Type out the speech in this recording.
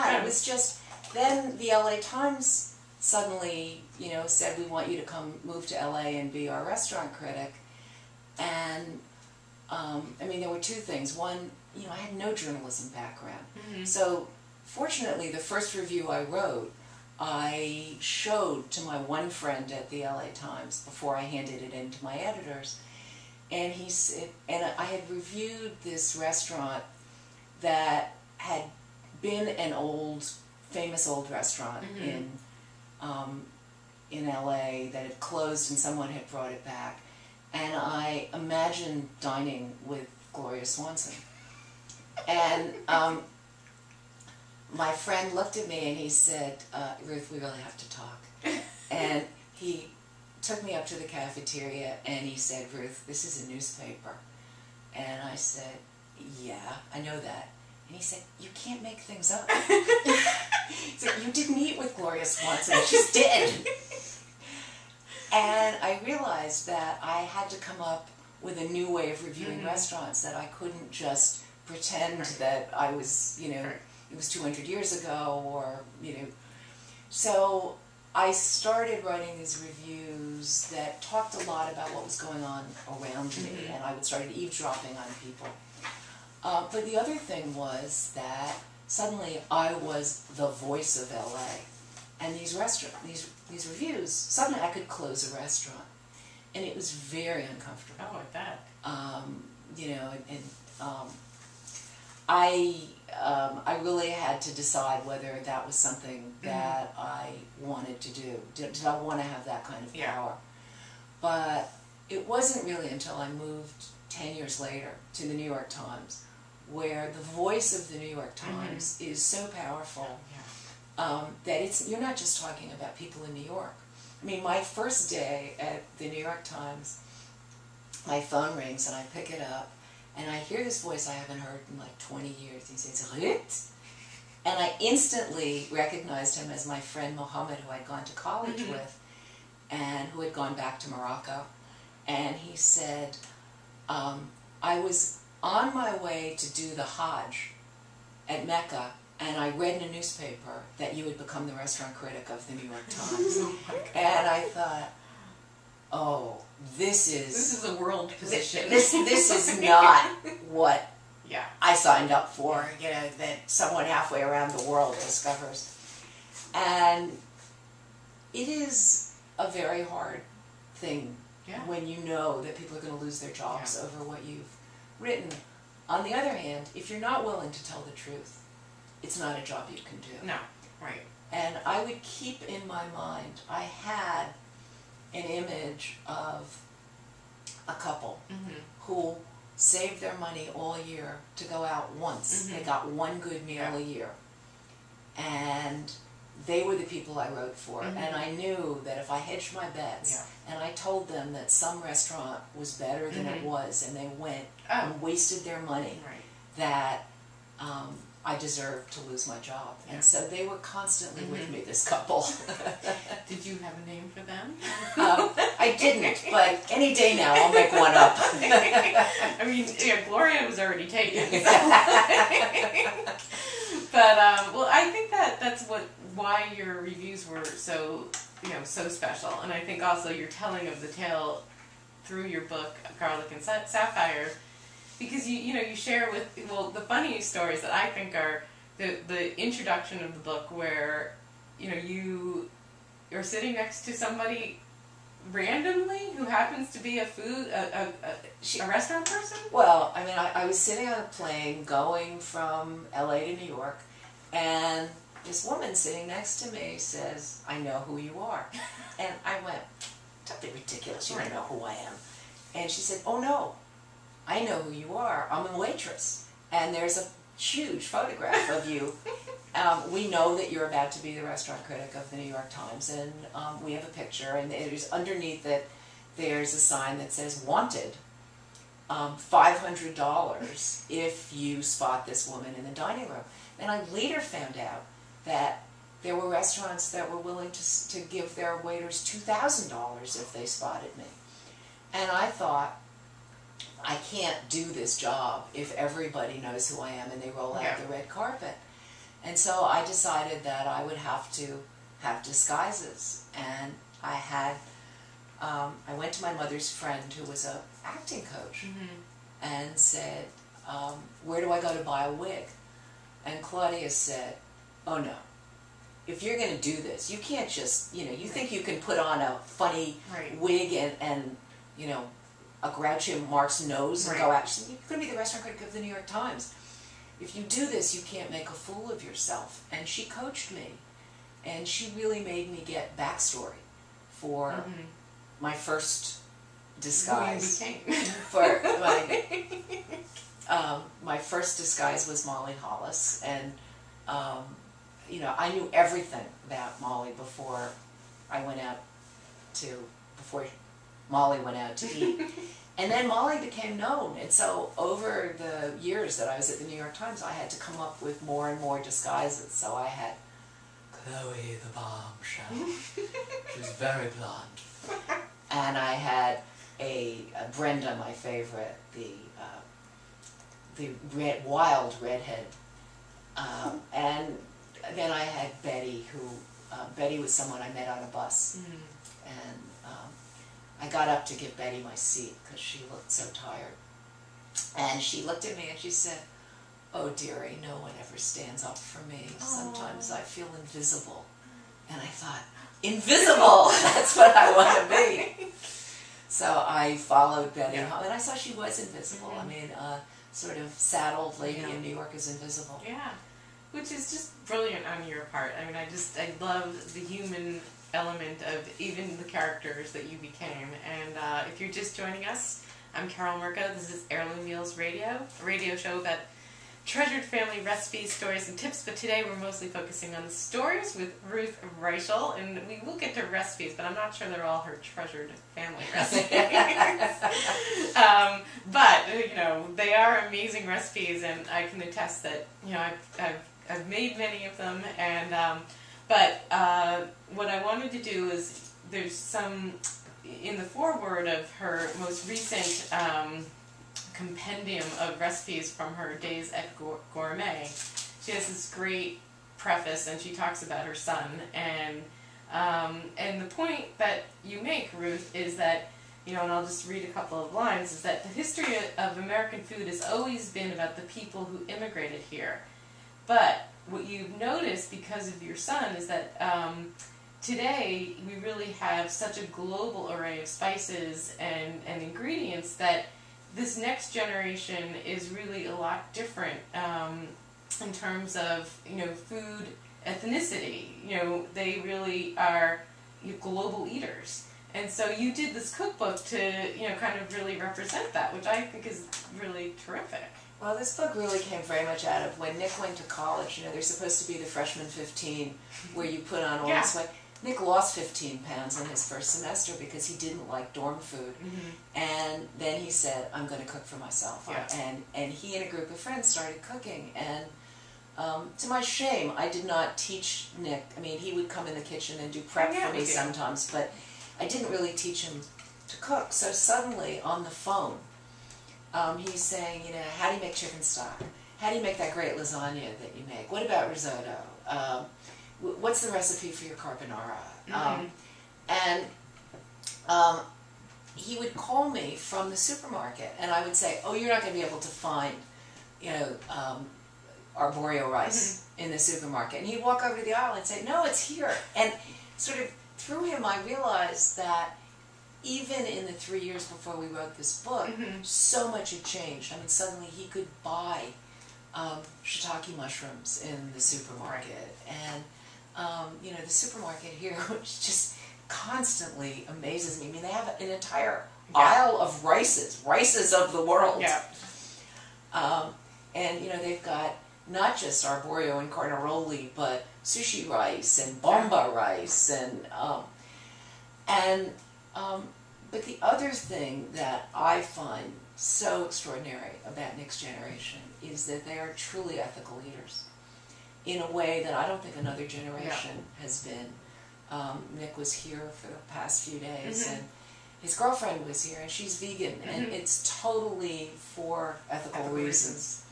that. It was just, then the LA Times suddenly, you know, said, we want you to move to LA and be our restaurant critic. And, I mean, there were two things. One, you know, I had no journalism background. So, fortunately, the first review I wrote, I showed to my one friend at the LA Times before I handed it in to my editors. And he said, and I had reviewed this restaurant that had been an famous old restaurant in LA that had closed and someone had brought it back. And I imagined dining with Gloria Swanson. And my friend looked at me and he said, Ruth, we really have to talk. And he took me up to the cafeteria and he said, Ruth, this is a newspaper. And I said, yeah, I know that. And he said, you can't make things up. He said, you didn't eat with Gloria Swanson, she's dead. And I realized that I had to come up with a new way of reviewing restaurants, that I couldn't just pretend that I was, you know, it was 200 years ago, or, you know. So I started writing these reviews that talked a lot about what was going on around me, and I started eavesdropping on people. But the other thing was that suddenly I was the voice of LA. And these reviews, suddenly I could close a restaurant. And it was very uncomfortable. Oh, like that. You know, I really had to decide whether that was something that I wanted to do. Did I want to have that kind of power? But it wasn't really until I moved 10 years later to the New York Times, where the voice of the New York Times is so powerful that you're not just talking about people in New York. I mean, my first day at the New York Times, my phone rings and I pick it up and I hear this voice I haven't heard in like 20 years. He says, Ruth? And I instantly recognized him as my friend Mohammed, who I'd gone to college with and who had gone back to Morocco. And he said, I was on my way to do the Hajj at Mecca, and I read in a newspaper that you had become the restaurant critic of the New York Times. And I thought, oh, this is a world position. This is not what I signed up for, you know, that someone halfway around the world discovers. And it is a very hard thing when you know that people are going to lose their jobs over what you've written. On the other hand, if you're not willing to tell the truth, it's not a job you can do. No, right. And I would keep in my mind, I had an image of a couple who saved their money all year to go out once. They got one good meal a year. And they were the people I wrote for. And I knew that if I hedged my bets and I told them that some restaurant was better than it was, and they went and wasted their money, that I deserved to lose my job. And so they were constantly with me, this couple. Did you have a name for them? I didn't, but any day now I'll make one up. I mean, Gloria was already taken. So. But, well, I think that's why your reviews were so, so special. And I think also your telling of the tale through your book, Garlic and Sapphire, because you share with, the funny stories that I think are the introduction of the book, where you're sitting next to somebody randomly who happens to be a restaurant person. Well, I mean, I was sitting on a plane going from LA to New York, and this woman sitting next to me says, "I know who you are," and I went, "Don't be ridiculous! You don't know who I am." And she said, "Oh no, I know who you are. I'm a waitress, and there's a huge photograph of you. We know that you're about to be the restaurant critic of the New York Times, and we have a picture, and there's underneath it, there's a sign that says wanted, $500 if you spot this woman in the dining room." And I later found out that there were restaurants that were willing to give their waiters $2,000 if they spotted me. And I thought, I can't do this job if everybody knows who I am and they roll out the red carpet. And so I decided that I would have to have disguises. And I went to my mother's friend who was an acting coach and said, where do I go to buy a wig? And Claudia said, oh no, if you're going to do this, you can't just, you think you can put on a funny wig and a Groucho Marx nose and go out. She said, you're going to be the restaurant critic of the New York Times. If you do this, you can't make a fool of yourself. And she coached me, and she really made me get backstory for my first disguise. For my first disguise was Molly Hollis, and I knew everything about Molly before Molly went out to eat. And then Molly became known, and so over the years that I was at the New York Times, I had to come up with more and more disguises. So I had Chloe the bombshell. She was very blonde. And I had a Brenda, my favorite, the wild redhead. And then I had Betty, Betty was someone I met on a bus. And I got up to give Betty my seat because she looked so tired. And she looked at me and she said, oh dearie, no one ever stands up for me. Sometimes I feel invisible. And I thought, invisible! That's what I want to be. So I followed Betty home, and I saw she was invisible. I mean, sort of sad old lady in New York is invisible. Yeah, which is just brilliant on your part. I mean, I love the human element of even the characters that you became. And if you're just joining us, I'm Carole Murko. This is Heirloom Meals Radio, a radio show about treasured family recipes, stories, and tips. But today we're mostly focusing on the stories with Ruth Reichl, and we will get to recipes, but I'm not sure they're all her treasured family recipes. But they are amazing recipes, and I can attest that I've made many of them. And but what I wanted to do is there's some in the foreword of her most recent compendium of recipes from her days at Gourmet. She has this great preface, and she talks about her son, and the point that you make, Ruth, is that, and I'll just read a couple of lines, is that the history of American food has always been about the people who immigrated here. But what you've noticed because of your son is that today we really have such a global array of spices and ingredients that this next generation is really a lot different in terms of food ethnicity. They really are global eaters, and so you did this cookbook to kind of really represent that, which I think is really terrific. Well, this book really came very much out of when Nick went to college. There's supposed to be the freshman 15 where you put on all this weight. Nick lost 15 pounds in his first semester because he didn't like dorm food. And then he said, I'm going to cook for myself. And he and a group of friends started cooking. And to my shame, I did not teach Nick. I mean, he would come in the kitchen and do prep for me sometimes, but I didn't really teach him to cook. So suddenly, on the phone, he's saying, how do you make chicken stock? How do you make that great lasagna that you make? What about risotto? What's the recipe for your carbonara? And he would call me from the supermarket, and I would say, oh, you're not going to be able to find, arborio rice in the supermarket. And he'd walk over to the aisle and say, no, it's here. And sort of through him, I realized that even in the 3 years before we wrote this book, so much had changed. I mean, suddenly he could buy shiitake mushrooms in the supermarket. And the supermarket here, which just constantly amazes me. I mean, they have an entire aisle of rices of the world. And, they've got not just arborio and carnaroli, but sushi rice and bomba rice. But the other thing that I find so extraordinary about Nick's generation is that they are truly ethical eaters in a way that I don't think another generation has been. Nick was here for the past few days, and his girlfriend was here, and she's vegan, and it's totally for ethical reasons.